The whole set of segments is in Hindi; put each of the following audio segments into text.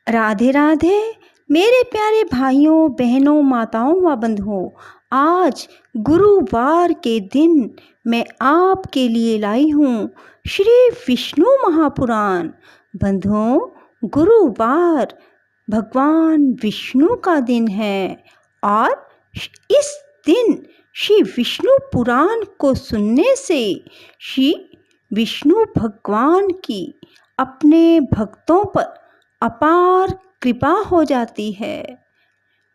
राधे राधे मेरे प्यारे भाइयों बहनों माताओं व बंधुओं। आज गुरुवार के दिन मैं आपके लिए लाई हूँ श्री विष्णु महापुराण। बंधुओं, गुरुवार भगवान विष्णु का दिन है और इस दिन श्री विष्णु पुराण को सुनने से श्री विष्णु भगवान की अपने भक्तों पर अपार कृपा हो जाती है।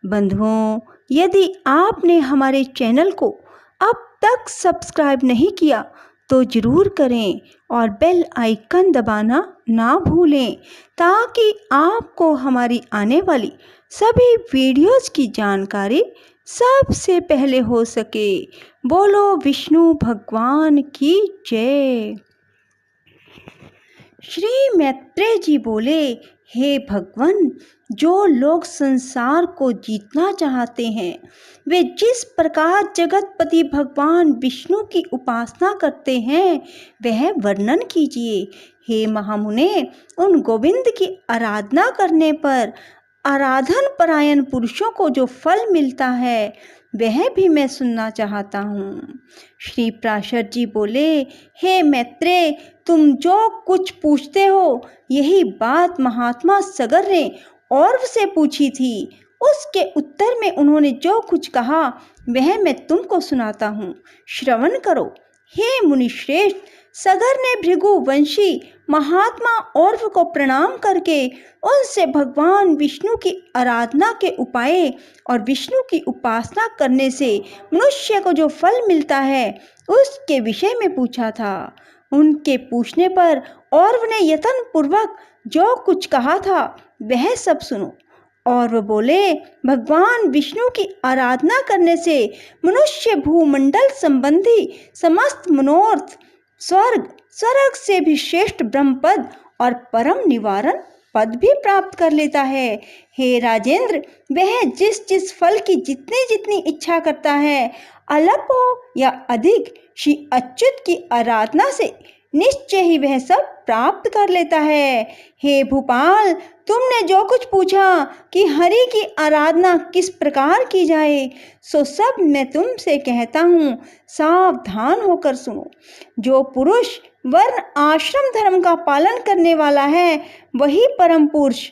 बंधुओं, यदि आपने हमारे चैनल को अब तक सब्सक्राइब नहीं किया तो ज़रूर करें और बेल आइकन दबाना ना भूलें ताकि आपको हमारी आने वाली सभी वीडियोज़ की जानकारी सबसे पहले हो सके। बोलो विष्णु भगवान की जय। श्री मैत्रेय जी बोले, हे भगवान, जो लोग संसार को जीतना चाहते हैं वे जिस प्रकार जगतपति भगवान विष्णु की उपासना करते हैं वह वर्णन कीजिए। हे महामुने, उन गोविंद की आराधना करने पर आराधन परायण पुरुषों को जो फल मिलता है वह भी मैं सुनना चाहता हूँ। श्री प्राशर जी बोले, हे मैत्रेय, तुम जो कुछ पूछते हो यही बात महात्मा सगर ने औरव से पूछी थी। उसके उत्तर में उन्होंने जो कुछ कहा वह मैं तुमको सुनाता हूँ, श्रवण करो। हे मुनिश्रेष्ठ, सगर ने भृगुवंशी महात्मा औरव को प्रणाम करके उनसे भगवान विष्णु की आराधना के उपाय और विष्णु की उपासना करने से मनुष्य को जो फल मिलता है उसके विषय में पूछा था। उनके पूछने पर औरव ने यत्न पूर्वक जो कुछ कहा था वह सब सुनो। और वो बोले, भगवान विष्णु की आराधना करने से मनुष्य भूमंडल संबंधी समस्त मनोरथ, स्वर्ग से भी श्रेष्ठ ब्रह्म पद और परम निवारण पद भी प्राप्त कर लेता है। हे राजेंद्र, वह जिस जिस फल की जितनी जितनी इच्छा करता है, अल्प हो या अधिक, श्री अच्युत की आराधना से निश्चय ही वह सब प्राप्त कर लेता है। हे भूपाल, तुमने जो कुछ पूछा कि हरि की आराधना किस प्रकार की जाए सो सब मैं तुमसे कहता हूँ, सावधान होकर सुनो। जो पुरुष वर्ण आश्रम धर्म का पालन करने वाला है वही परम पुरुष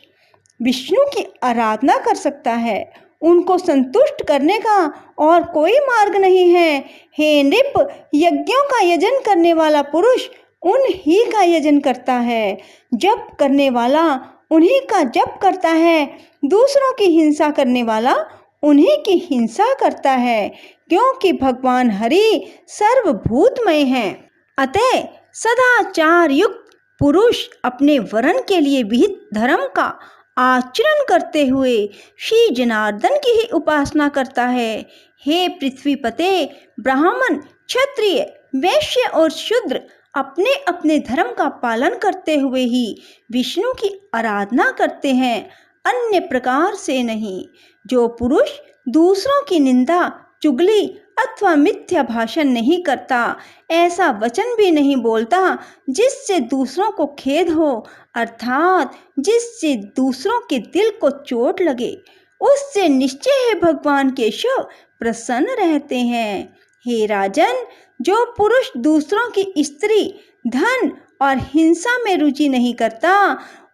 विष्णु की आराधना कर सकता है। उनको संतुष्ट करने का और कोई मार्ग नहीं है। हे नृप, यज्ञों का यजन करने वाला पुरुष उन्हीं का यजन करता है, जप करने वाला उन्हीं का जप करता है, दूसरों की हिंसा करने वाला उन्हीं की हिंसा करता है, क्योंकि भगवान हरि सर्वभूतमय हैं। अतः सदाचार युक्त पुरुष अपने वर्ण के लिए विहित धर्म का आचरण करते हुए श्री जनार्दन की ही उपासना करता है। हे पृथ्वीपते, ब्राह्मण, क्षत्रिय, वैश्य और शूद्र अपने अपने धर्म का पालन करते हुए ही विष्णु की आराधना करते हैं, अन्य प्रकार से नहीं। जो पुरुष दूसरों की निंदा, चुगली अथवा मिथ्या भाषण नहीं करता, ऐसा वचन भी नहीं बोलता जिससे दूसरों को खेद हो, अर्थात जिससे दूसरों के दिल को चोट लगे, उससे निश्चय है भगवान केशव प्रसन्न रहते हैं। हे राजन, जो पुरुष दूसरों की स्त्री, धन और हिंसा में रुचि नहीं करता,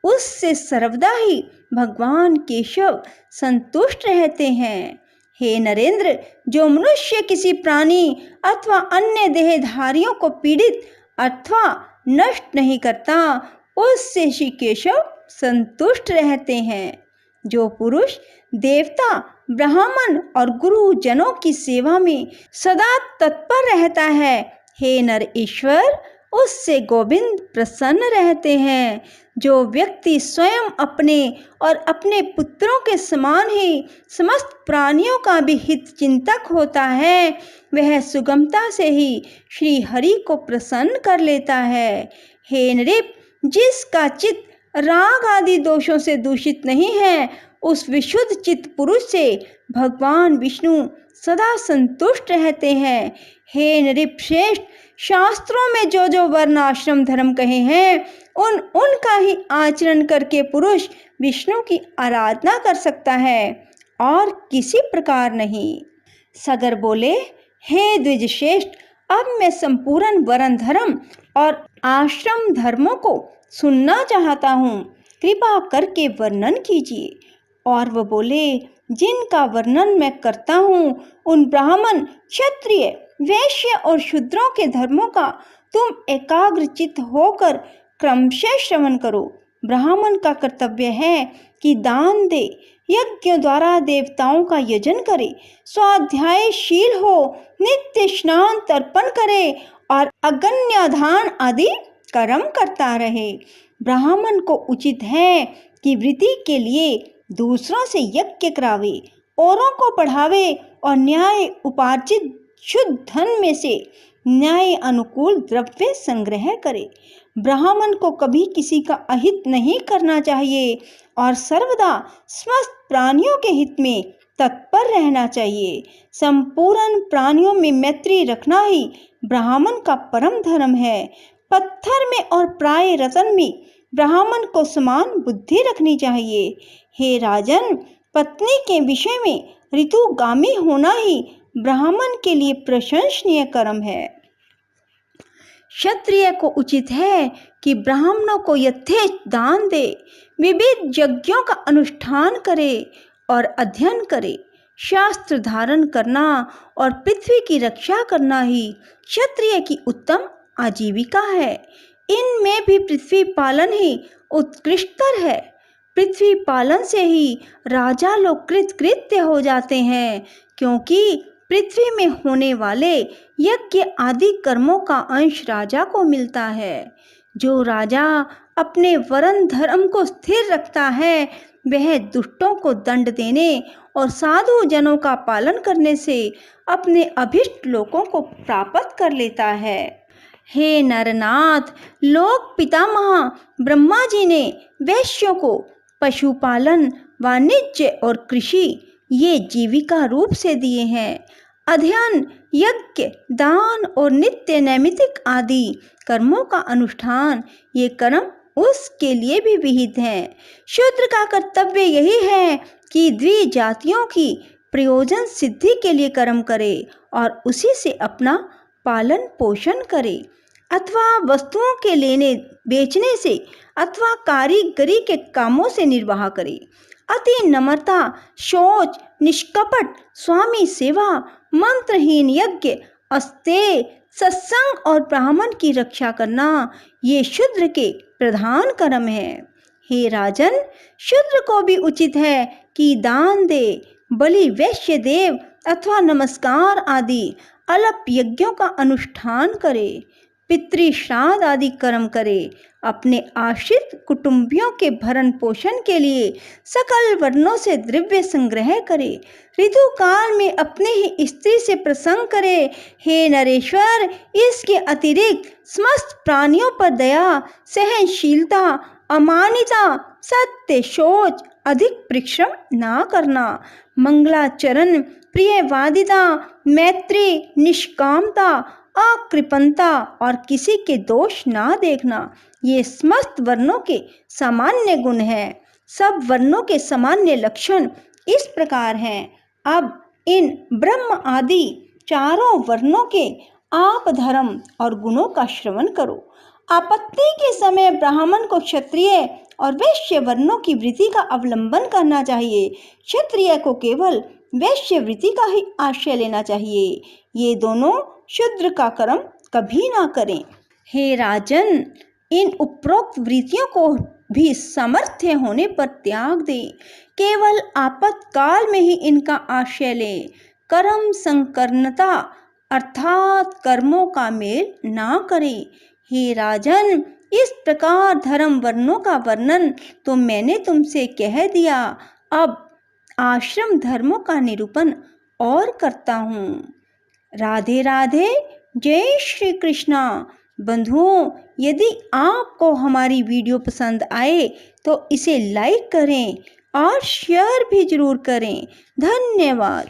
उससे सर्वदा ही भगवान केशव संतुष्ट रहते हैं। हे नरेंद्र, जो मनुष्य किसी प्राणी अथवा अन्य देहधारियों को पीड़ित अथवा नष्ट नहीं करता, उससे श्री केशव संतुष्ट रहते हैं। जो पुरुष देवता, ब्राह्मण और गुरुजनों की सेवा में सदा तत्पर रहता है, हे नर ईश्वर, उससे गोविंद प्रसन्न रहते हैं। जो व्यक्ति स्वयं अपने और अपने पुत्रों के समान ही समस्त प्राणियों का भी हित चिंतक होता है, वह सुगमता से ही श्री हरि को प्रसन्न कर लेता है। हे नृप, जिसका चित्त राग आदि दोषों से दूषित नहीं है, उस विशुद्ध चित्त पुरुष से भगवान विष्णु सदा संतुष्ट रहते हैं। हे नृपश्रेष्ठ, शास्त्रों में जो जो वर्ण आश्रम धर्म कहे हैं उनका ही आचरण करके पुरुष विष्णु की आराधना कर सकता है और किसी प्रकार नहीं। सगर बोले, हे द्विजश्रेष्ठ, अब मैं संपूर्ण वर्ण धर्म और आश्रम धर्मों को सुनना चाहता हूँ, कृपा करके वर्णन कीजिए। और वह बोले, जिनका वर्णन मैं करता हूँ उन ब्राह्मण, क्षत्रिय, वैश्य और शूद्रों के धर्मों का तुम एकाग्रचित्त होकर क्रमशः श्रवण करो। ब्राह्मण का कर्तव्य है कि दान दे, यज्ञ द्वारा देवताओं का यजन करे, स्वाध्यायशील हो, नित्य स्नान तर्पण करे और अग्न्याधान आदि कर्म करता रहे। ब्राह्मण को उचित है कि वृत्ति के लिए दूसरों से यज्ञ करावे, औरों को बढ़ावे और न्याय उपार्जित शुद्ध धन में से न्याय अनुकूल द्रव्य संग्रह करे। ब्राह्मण को कभी किसी का अहित नहीं करना चाहिए और सर्वदा समस्त प्राणियों के हित में तत्पर रहना चाहिए। संपूर्ण प्राणियों में मैत्री रखना ही ब्राह्मण का परम धर्म है। पत्थर में और प्राय रतन में ब्राह्मण को समान बुद्धि रखनी चाहिए। हे राजन, पत्नी के विषय में ऋतुगामी होना ही ब्राह्मण के लिए प्रशंसनीय कर्म है। क्षत्रिय को उचित है कि ब्राह्मणों को यथेच्छ दान दे, विविध यज्ञों का अनुष्ठान करे और अध्ययन करे। शास्त्र धारण करना और पृथ्वी की रक्षा करना ही क्षत्रिय की उत्तम आजीविका है। इनमें भी पृथ्वी पालन ही उत्कृष्टतर है। पृथ्वी पालन से ही राजा लोग कृतकृत्य हो जाते हैं, क्योंकि पृथ्वी में होने वाले यज्ञ आदि कर्मों का अंश राजा को मिलता है। जो राजा अपने वर्ण धर्म को स्थिर रखता है वह दुष्टों को दंड देने और साधु जनों का पालन करने से अपने अभिष्ट लोकों को प्राप्त कर लेता है। हे नरनाथ, लोक पितामह ब्रह्मा जी ने वैश्यों को पशुपालन, वाणिज्य और कृषि ये जीविका रूप से दिए हैं। अध्ययन, यज्ञ, दान और नित्य नैमित्तिक आदि कर्मों का अनुष्ठान ये कर्म उसके लिए भी विहित हैं। शूद्र का कर्तव्य यही है कि द्विजातियों की प्रयोजन सिद्धि के लिए कर्म करे और उसी से अपना पालन पोषण करे, अथवा वस्तुओं के लेने बेचने से अथवा कारीगरी के कामों से निर्वाह करे। अति नम्रता, शौच, निष्कपट, स्वामी सेवा, मंत्रहीन यज्ञ, अस्तेय, सत्संग और ब्राह्मण की रक्षा करना ये शूद्र के प्रधान कर्म है। हे राजन, शूद्र को भी उचित है कि दान दे, बलि, वैश्य देव अथवा नमस्कार आदि अल्प यज्ञों का अनुष्ठान करे, पितृ श्राद्ध आदि कर्म करे, अपने आश्रित कुटुंबियों के भरण पोषण के लिए सकल वर्णों से द्रव्य संग्रह करे, ऋतु काल में अपने ही स्त्री से प्रसंग करे। हे नरेश्वर, इसके अतिरिक्त समस्त प्राणियों पर दया, सहनशीलता, अमानिता, सत्य, शौच, अधिक परिश्रम ना करना, मंगलाचरण, प्रियवादिता, मैत्री, निष्कामता, अकृपणता और किसी के दोष ना देखना ये समस्त वर्णों के सामान्य गुण हैं। सब वर्णों के सामान्य लक्षण इस प्रकार हैं। अब इन ब्रह्म आदि चारों वर्णों के आप धर्म और गुणों का श्रवण करो। आपत्ति के समय ब्राह्मण को क्षत्रिय और वैश्य वर्णों की वृत्ति का अवलंबन करना चाहिए। क्षत्रिय को केवल वैश्य वृत्ति का ही आश्रय लेना चाहिए। ये दोनों शूद्र का कर्म कभी ना करें। हे राजन, इन उपरोक्त वृत्तियों को भी सामर्थ्य होने पर त्याग दें। केवल आपातकाल में ही इनका आश्रय लें। कर्म संकर्णता अर्थात कर्मों का मेल ना करें। हे राजन, इस प्रकार धर्म वर्णों का वर्णन तो मैंने तुमसे कह दिया। अब आश्रम धर्मों का निरूपण और करता हूँ। राधे राधे, जय श्री कृष्णा। बंधुओं, यदि आपको हमारी वीडियो पसंद आए तो इसे लाइक करें और शेयर भी ज़रूर करें। धन्यवाद।